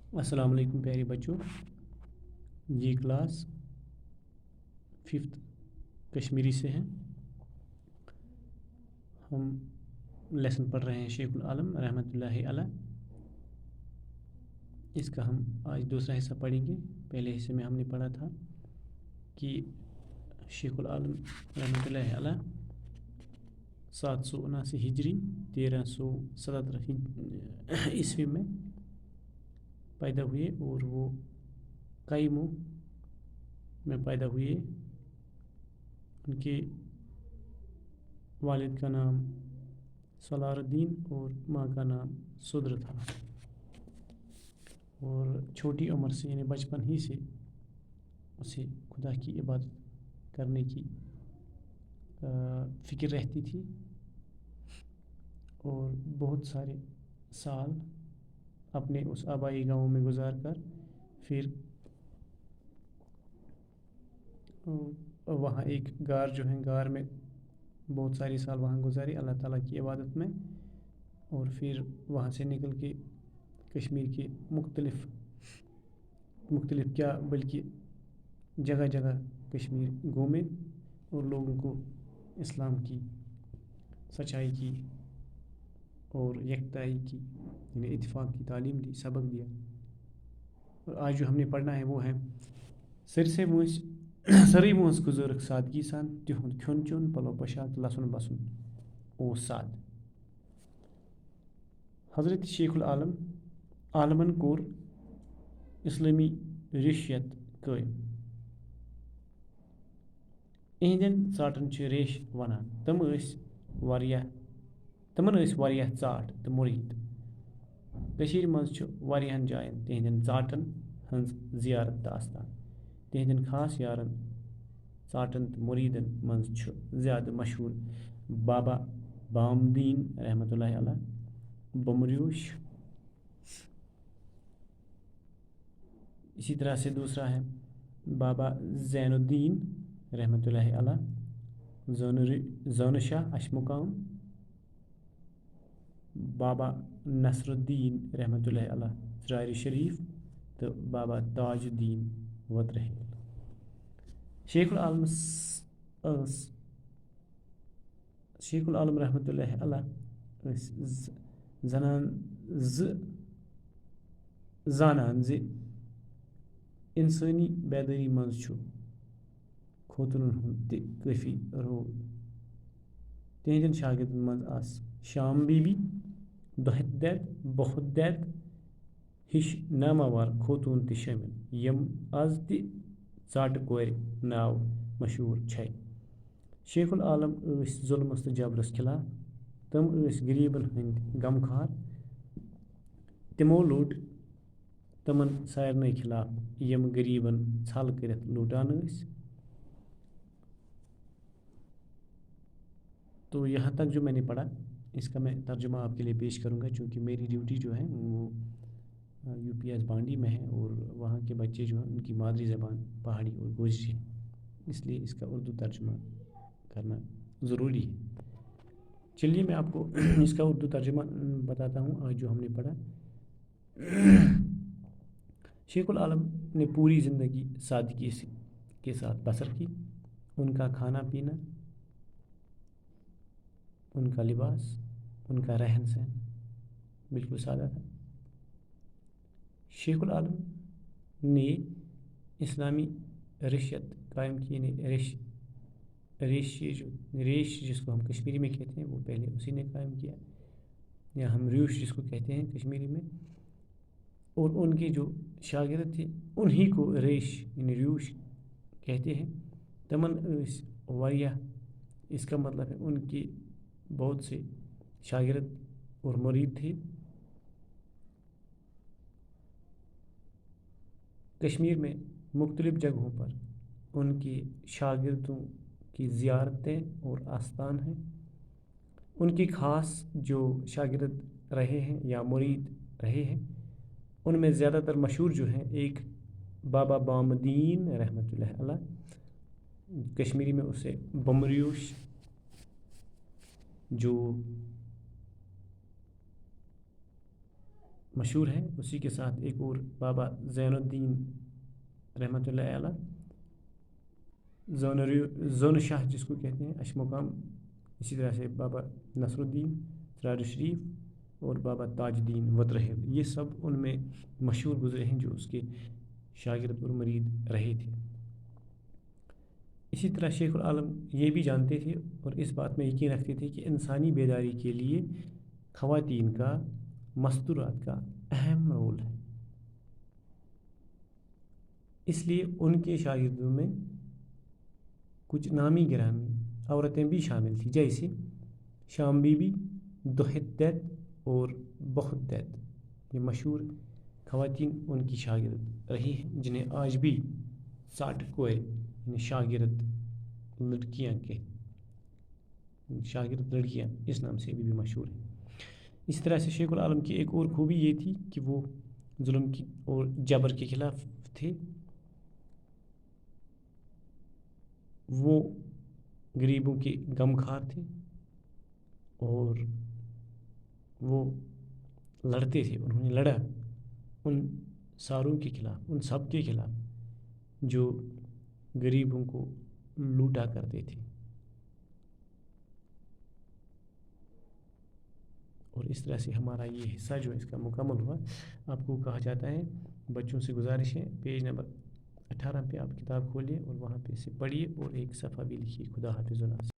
अस्सलाम वालेकुम प्यारे बच्चों। ये क्लास 5th कश्मीरी से हैं। हम लेसन पढ़ रहे हैं शेखुल आलम रहमतुल्लाहि अलैह। इसका हम आज दूसरा हिस्सा पढ़ेंगे। पहले हिस्से में हमने पढ़ा था कि शेखुल आलम रहमतुल्लाहि अलैह 779 हिजरी 1377 ईस्वी में पैदा हुए और वो कायमो में पैदा हुए। उनके वालिद का नाम सलारुद्दीन और माँ का नाम सुद्र था। और छोटी उम्र से यानी बचपन ही से उसे खुदा की इबादत करने की फ़िक्र रहती थी और बहुत सारे साल अपने उस आबाई गांव में गुजार कर फिर वहाँ एक गार जो है, गार में बहुत सारे साल वहाँ गुजारे अल्लाह ताला की इबादत में। और फिर वहाँ से निकल के कश्मीर के मुख्तलिफ़ क्या बल्कि जगह जगह कश्मीर घूमे और लोगों को इस्लाम की सच्चाई की और यकताई की यानी इत्तिफाक की तालीम दी, सबक दिया। और आज जो हमने पढ़ना है वो है सरसे वंस सरी वंस गुजरक सादगी सान तिहुंद खुन चुन पलो पशाक लसन बसन ओ साद। हज़रत शेखुल आलम आलमन कोर इस्लामी रिशियत कायम। इहंदन चाटन छ रेश वनान। तमन वारियाह चाट तो मुरीद। कशीर मंज छ वारियाहन जायन तिहंदन चाटन हंज जियारत तो आस्तान। तिहंदन खास यारन चाटन तो मुरीदन मंज छ ज़्यादा मशहूर बाबा बामदीन रहमतुल्लाहि अलैह, बमरियूश। इसी तरह से दूसरा है बाबा ज़ैनुद्दीन रहमतुल्लाहि अलैह, ज़ौनशाह अशमुकाम, बाबा नसरुद्दीन रहमतुल्लाहि अलैह ज़रारी शरीफ तो बाबा ताजुद्दीन वतरहेल। शेखुल आलम शेखुल आलम रहमतुल्लाहि अलैह जानन ज़ इंसानी बेदारी मंज छु खोतुनन हुंद काफ़ी रोल। तिहंदन शागिर्दन मंज आस शाम बीबी, दोहद्दैद, बहुद्दैद हिश नामावार खोतून ते शामिल यम आज ते चाट कोर नाव मशहूर छै। शेखुल आलम जुल्मस तो जबरस खिलाफ। तम गरीबन हंद गमखार। तिमो लूट तमन सारन खिलाफ यम गरीबन छल कर लूटान। तो यहाँ तक जो मैंने पढ़ा इसका मैं तर्जुमा आपके लिए पेश करूँगा, क्योंकि मेरी ड्यूटी जो है वो यूपीएस बांडी में है और वहाँ के बच्चे जो हैं उनकी मादरी ज़बान पहाड़ी और गोजरी है, इसलिए इसका उर्दू तर्जुमा करना ज़रूरी है। चलिए मैं आपको इसका उर्दू तर्जुमा बताता हूँ। आज जो हमने पढ़ा शेखुल आलम ने पूरी ज़िंदगी सादगी के साथ बसर की। उनका खाना पीना, उनका लिबास, उनका रहन सहन बिल्कुल सादा था। शेखुल आलम ने इस्लामी रिशियत कायम की, रेश जिसको हम कश्मीरी में कहते हैं वो पहले उसी ने कायम किया, या हम र्यूश जिसको कहते हैं कश्मीरी में। और उनके जो शागिर्द थे उन्हीं को रेश यानी र्यूश कहते हैं। तमन वारिया, इसका मतलब है उनके बहुत से शागिर्द और मुरीद थे। कश्मीर में मुख्तलिफ़ जगहों पर उनके शागिर्दों की ज़ियारतें और आस्थान हैं। उनकी ख़ास जो शागिर्द रहे हैं या मुरीद रहे हैं उनमें ज़्यादातर मशहूर जो हैं, एक बाबा बामदीन रहमतुल्लाहि अलैह, कश्मीरी में उसे बमरियूश, जो مشہور ہے. اسی کے ساتھ ایک اور بابا زین الدین رحمۃ اللہ علیہ زون شاہ جس کو کہتے ہیں اشمقام. اسی طرح سے بابا نصر الدین سراج الشریف اور بابا تاج الدین وطرہل، یہ سب ان میں مشہور گزرے ہیں جو اس کے شاگرد اور مرید رہے تھے. اسی طرح شیخ العالم یہ بھی جانتے تھے اور اس بات میں یقین رکھتے تھے کہ انسانی بیداری کے لیے خواتین کا مستورات کا اہم رول ہے. اس لیے ان کے شاگردوں میں کچھ نامی گرامی عورتیں بھی شامل تھیں، جیسے شام بی بی، دہدت اور بہدت. یہ مشہور خواتین ان کی شاگرد رہی ہیں جنہیں آج بھی ساٹھ کوئے یعنی شاگرد لڑکیاں اس نام سے بھی مشہور ہیں. اس طرح سے شیخ العالم کی ایک اور خوبی یہ تھی کہ وہ ظلم کی اور جبر کے خلاف تھے. وہ غریبوں کے غمخوار تھے اور وہ لڑتے تھے. انہوں نے لڑا ان ساروں کے خلاف، ان سب کے خلاف جو غریبوں کو لوٹا کرتے تھے. اور اس طرح سے ہمارا یہ حصہ جو اس کا مکمل ہوا. آپ کو کہا جاتا ہے، بچوں سے گزارش ہے، پیج نمبر 18 پہ آپ کتاب کھولیں اور وہاں پہ سے پڑھیے اور ایک صفحہ بھی لکھیے. خدا حافظ.